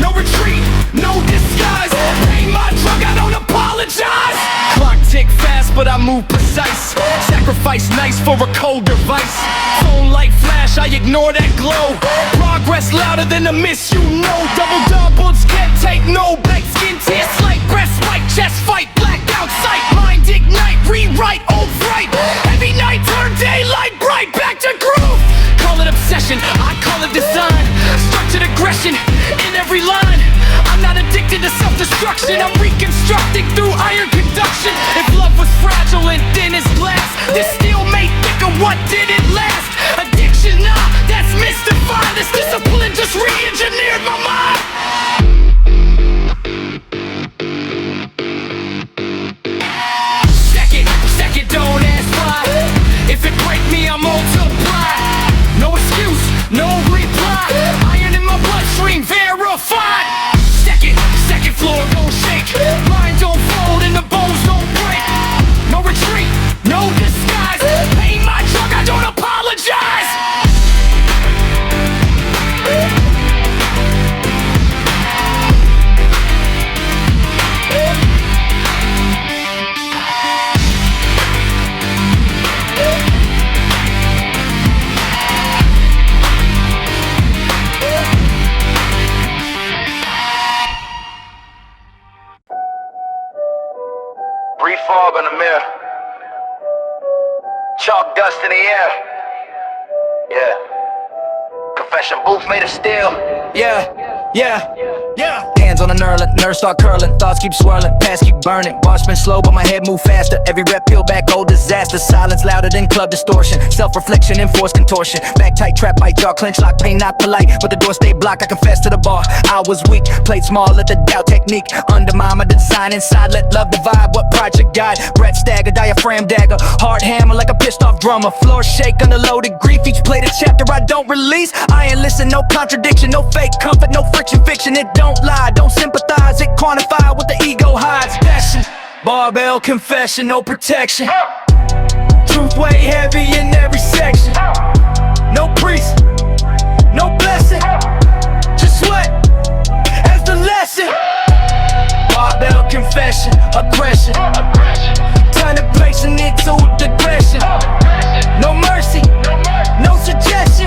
No retreat, no disguise. Pay my drug, I don't apologize. Clock tick fast, but I move precise. Sacrifice nice for a cold device. Phone light flash, I ignore that glow. Progress louder than a miss, you know. Doubles can't take no bite. Skin tear, slight breast spike, chest fight, blackout sight. Mind ignite, rewrite, old fright. Heavy night, turn daylight bright, back to groove. Call it obsession, I call it design. Structured aggression in every line. I'm not addicted to self-destruction, I'm reconstructing through iron conduction. If love was fragile and thin as glass, this steel made thicker, what did it last? Addiction, nah, that's mystified. This discipline just re-engineered my mind. Stack it, don't ask why. If it break me, I multiply. No excuse, no reply. Iron in my bloodstream, verified. Stack it, floor don't shake. Mind don't fold and the bones don't break. Refog on the mirror. Chalk dust in the air. Yeah. Confession booth made of steel. Yeah. Hands on the nerves start curling, thoughts keep swirling, past keep burning. Bar spin slow, but my head move faster. Every rep peel back, old disaster. Silence louder than club distortion. Self-reflection, enforced contortion. Back tight, trap bite, jaw clench, lock, pain not polite, but the door stay blocked. I confess to the bar, I was weak. Played small, let the doubt technique undermine my design inside. Let love divide what project guide. Breath stagger, diaphragm dagger, hard hammer like a pissed off drummer. Floor shake under loaded grief. Each plate a chapter I don't release. I ain't listen, no contradiction, no fake comfort, no friction fiction. It don't lie, don't sympathize, it quantify what the ego hides. Passion, barbell confession, no protection. Truth way heavy in every section. No priest, no blessing, just sweat as the lesson. Barbell confession, aggression, turn the patient into digression. No mercy, no suggestion,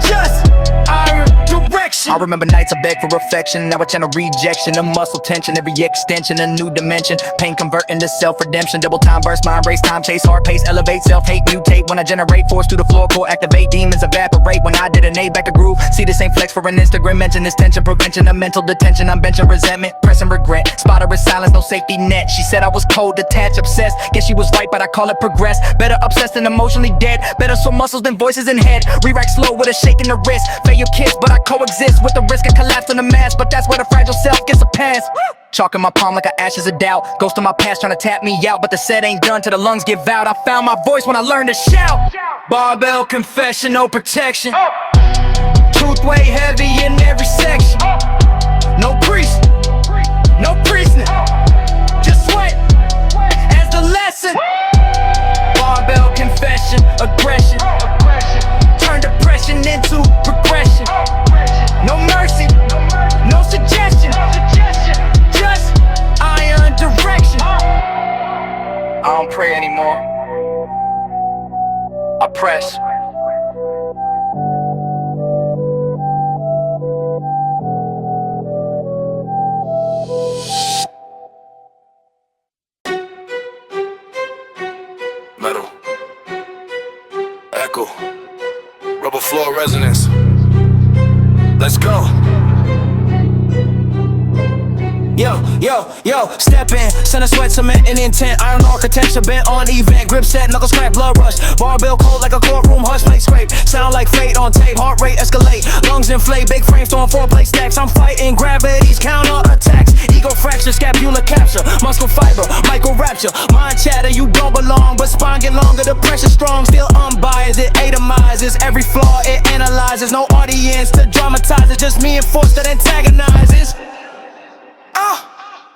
just iron direction. I remember nights I begged for affection. Now I channel rejection, a muscle tension, every extension, a new dimension. Pain converting to self-redemption. Double time burst, mind race, time chase, heart pace, elevate, self-hate, mutate. When I generate force through the floor, core activate, demons evaporate. When I detonate, back to groove. See the same flex for an Instagram mention. This tension, prevention of mental detention. I'm benching resentment, pressing regret. Spotter is silence, no safety net. She said I was cold, detached, obsessed. Guess she was right, but I call it progress. Better obsessed than emotionally dead. Better sore muscles than voices in head. Re-rack slow with a shake in the wrist. Fail your kiss, but I coexist with the risk of collapse on the mass. But that's where the fragile self gets a pass. Chalk in my palm like a ashes of doubt. Ghost of my past trying to tap me out, but the set ain't done till the lungs give out. I found my voice when I learned to shout. Barbell confession, no protection. Truth way heavy in every section. No priest, no prisoner, just sweat as the lesson. Barbell confession, aggression, turn depression into progression. No mercy, no suggestion, just iron direction. I don't pray anymore, I press. Metal, echo, rubber floor resonance. Let's go. Yo, step in, center sweat, cement and intent. Iron architecture bent on event. Grip set, knuckles crack, blood rush. Barbell cold like a courtroom, hush plate scrape. Sound like fate on tape, heart rate escalate. Lungs inflate, big frames throwing 4-plate stacks. I'm fighting gravity's counter attacks. Ego fracture, scapula capture. Muscle fiber, micro rapture. Mind chatter, you don't belong, but spine get longer, the pressure strong. Still unbiased, it atomizes every flaw, it analyzes. No audience to dramatize it, just me and force that antagonizes.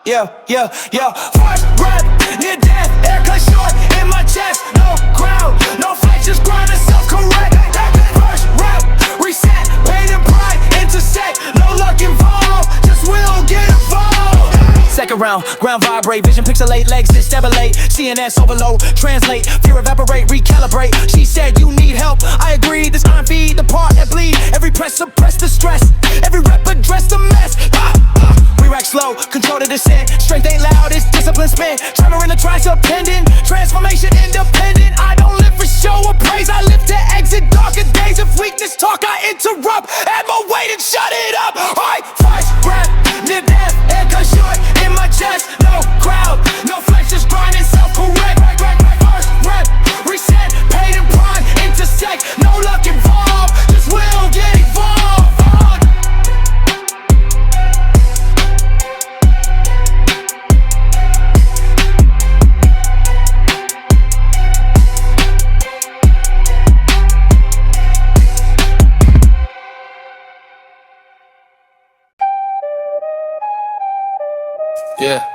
First breath, near death, air cut short in my chest. No crowd, no fight, just grind and self-correct. First rep, reset, pain and pride, intersect. No luck involved, just will get involved. Second round, ground vibrate, vision pixelate, legs destabilite. CNS overload, translate, fear evaporate, recalibrate. She said you need help, I agree. This iron feed the part that bleed. Every press suppress the stress, every rep address the mess. We rack slow, control the descent. Strength ain't loud, it's discipline spent. Tremor in the tricep tendon, transformation independent. I don't live for show or praise, I live to exit darker days. If weakness talk, I interrupt. Add more weight and shut it up. Alright, first breath, near death, air cut short in my chest. No crowd, no flex, just grind and self-correct. First breath, reset, pain and pride, intersect. No luck involved, just will get involved. Yeah.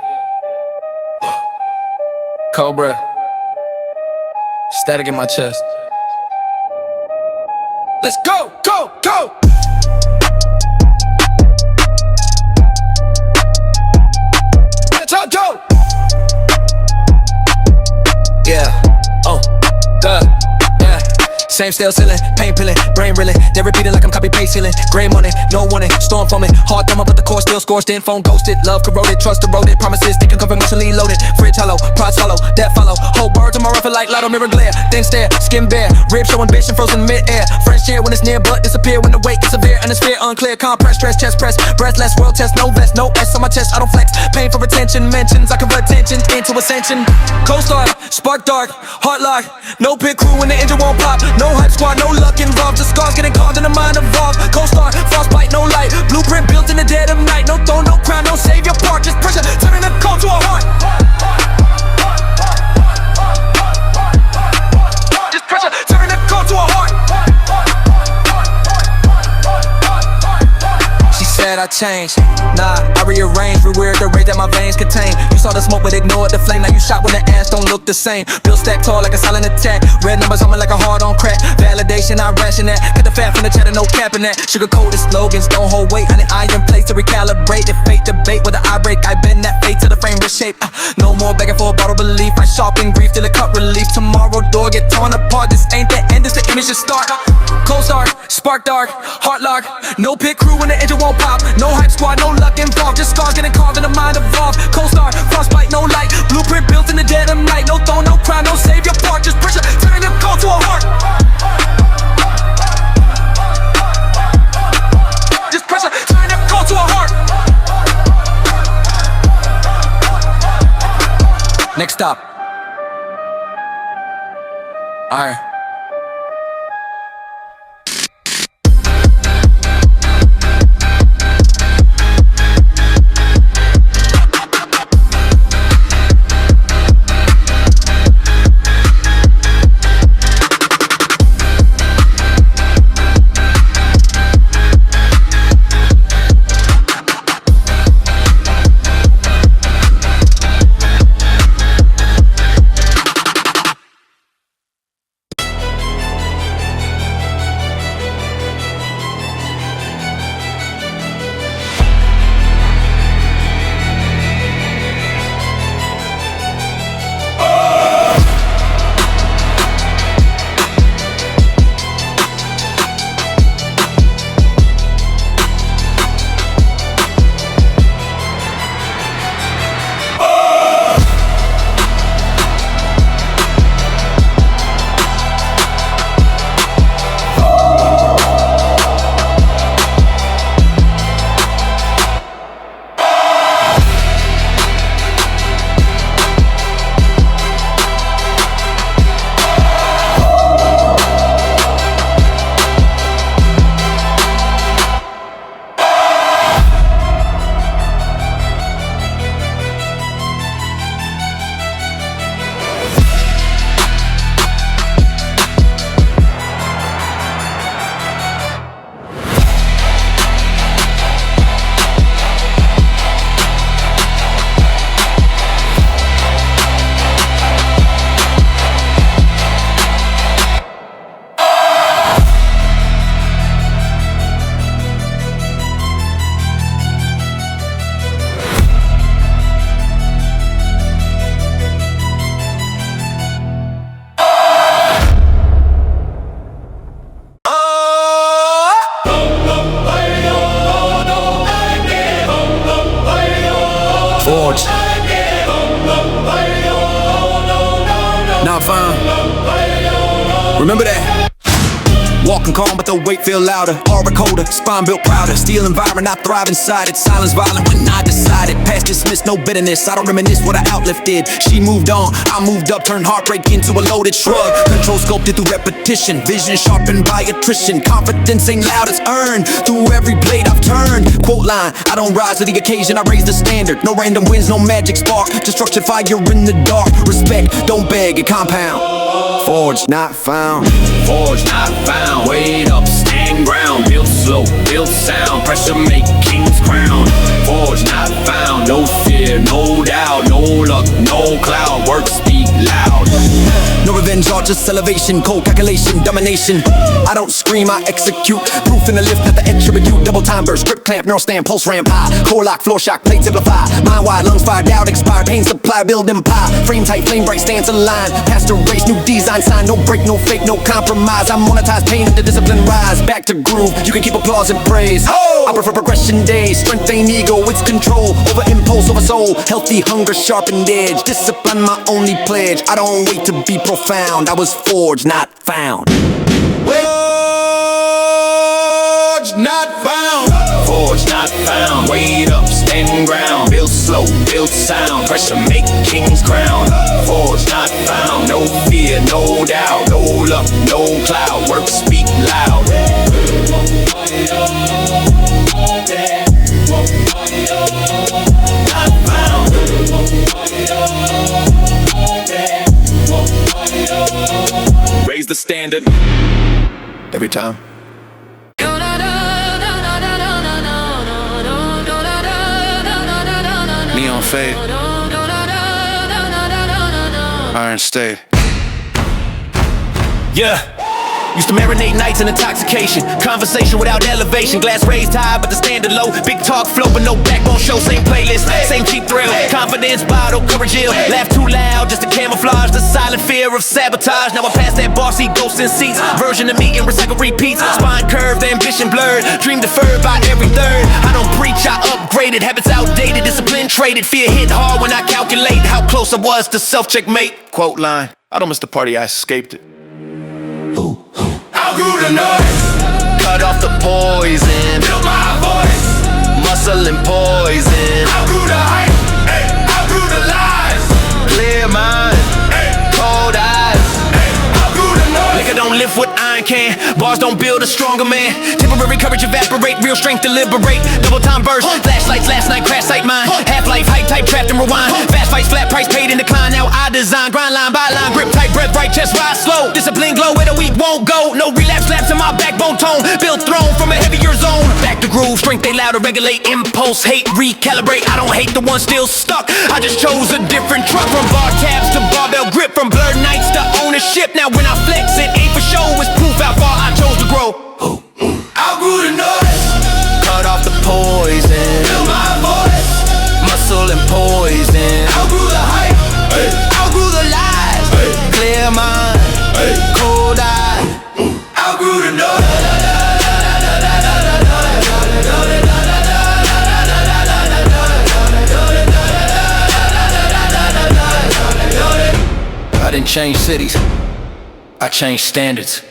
Cobra. Static in my chest. Let's go, go, go! Let's all go! Yeah, Same still ceiling, pain peeling, brain reeling. They repeating like I'm copy paste healing. Gray money, no warning, storm foaming. Hard thumber, but the core still scorched in. Phone ghosted, love corroded, trust eroded. Promises taken, cover emotionally loaded. Fridge hollow, pride swallow, death follow. Whole bird to my rifle like lotto, mirror glare. Thin stare, skin bare, ribs showing bitch and frozen mid-air. French chair when it's near, but disappear when the weight gets severe. And it's fear unclear, compress, stress, chest press. Breathless, world test, no vest, no S on my chest. I don't flex, pain for retention, mentions. I convert tension into ascension. Co-star, spark dark, heart lock. No pit crew when the engine won't pop. No hype squad, no luck involved. Just scars getting carved in the mind evolved. Co-star, frostbite, no light. Blueprint built in the dead of night. No throne, no crown, no savior part. Just pressure, turning the cold to a heart. Just pressure, turning the cold to a heart. She said I changed. Nah, I rearranged, reweird the rate that my veins contain. You saw the smoke but ignored the flame. Now you shot when the ass don't look the same. Bill stacked tall like a silent attack. Red numbers on me like a heart on crack. Validation, I ration that. Got the fat from the cheddar, no capping that. Sugar coated slogans don't hold weight. Honey iron plates to recalibrate. If fate debate with the eye break, I bend that fate to the frame reshape. No more begging for a bottle belief. I sharpen grief till it cut relief. Tomorrow door get torn apart. This ain't the end, this the image to start. Cold start, spark dark, heart lock. No pit crew when the engine won't pop. No hype squad, no luck involved. Just scars getting carved in the mind evolved. Cold star, frostbite, no light. Blueprint built in the dead of night. No throne, no crown, no savior part. Just pressure, turning the cold to a heart. Just pressure, turning the cold to a heart. Next stop. Alright. Now fine. Remember that. Walking calm, but the weight feel louder. Aura colder, spine built prouder. Steel environment, I thrive inside it. Silence violent when I decided. Past dismissed, no bitterness. I don't reminisce what I outlifted. She moved on, I moved up. Turned heartbreak into a loaded shrug. Control sculpted through repetition. Vision sharpened by attrition. Confidence ain't loud, it's earned through every blade I've turned. Quote line, I don't rise to the occasion, I raise the standard. No random wins, no magic spark. Destruction fire in the dark. Respect, don't beg, it compound. Forged, not found. Forged, not found. Wait up, stand ground. Built slow, built sound. Pressure make king's crown. Forged, not found. No fear, no doubt. No luck, no cloud. Work, speak loud. No revenge or just elevation. Cold calculation, domination. I don't scream, I execute. Proof in the lift, not the attribute. Double time burst, grip clamp, neural stand, pulse ramp high. Core lock, floor shock, plate simplify. Mind wide, lungs fire, doubt expire. Pain supply, build empire. Frame tight, flame bright, stance aligned. Past the race, new design sign. No break, no fake, no compromise. I monetize pain, the discipline rise. Back to groove, you can keep applause and praise. I prefer progression days. Strength ain't ego, it's control. Over impulse, over soul. Healthy hunger, sharpened edge. Discipline my only pledge. I don't wait to be profound. I was forged, not found. Forged, not found. Forged, not found. Wait up, stand ground. Build slow, build sound. Pressure make king's crown. Forged, not found. No fear, no doubt. No luck, no cloud. Work, speak loud. Not found. Raise the standard every time. Neon fade. Iron State. Yeah. Used to marinate nights in intoxication. Conversation without elevation. Glass raised high, but the standard low. Big talk flow, but no backbone show. Same playlist, same cheap thrill. Confidence bottle, courage ill. Laugh too loud just to camouflage the silent fear of sabotage. Now I pass that bar, see ghosts in seats. Version of me and recycle repeats. Spine curved, ambition blurred. Dream deferred by every third. I don't preach, I upgraded. Habits outdated, discipline traded. Fear hit hard when I calculate how close I was to self-checkmate. Quote line, I don't miss the party, I escaped it. Outgrew the noise. Cut off the poison. Built my voice. Muscle and poison. Outgrew the hype. Hey, outgrew the lies. Clear mind. Hey, Cold eyes. hey, outgrew the noise. Nigga don't lift what iron can. Bars don't build a stronger man. Temporary courage evaporate. Real strength to liberate. Double time burst. Flashlights last night crash sight mine. Half-life hype type trapped and rewind. Fast fights flat price paid in decline. Now I design grind line by line. Grip tight breath right chest rise slow. Discipline glow where the weak won't go. No relapse laps in my backbone tone. Build throne from a heavier zone. Back to groove. Strength they loud to regulate. Impulse hate recalibrate. I don't hate the one still stuck. I just chose a different truck. From bar tabs to barbell grip. From blurred nights to ownership. Now when I flex it ain't for show. It's proof how far I chose to grow. Outgrew the noise. Cut off the poison. Built my voice. Muscle and poison. Outgrew the hype. Hey, Outgrew the lies. hey, Clear mind. hey. Cold eye. Outgrew the noise. I didn't change cities. I changed standards.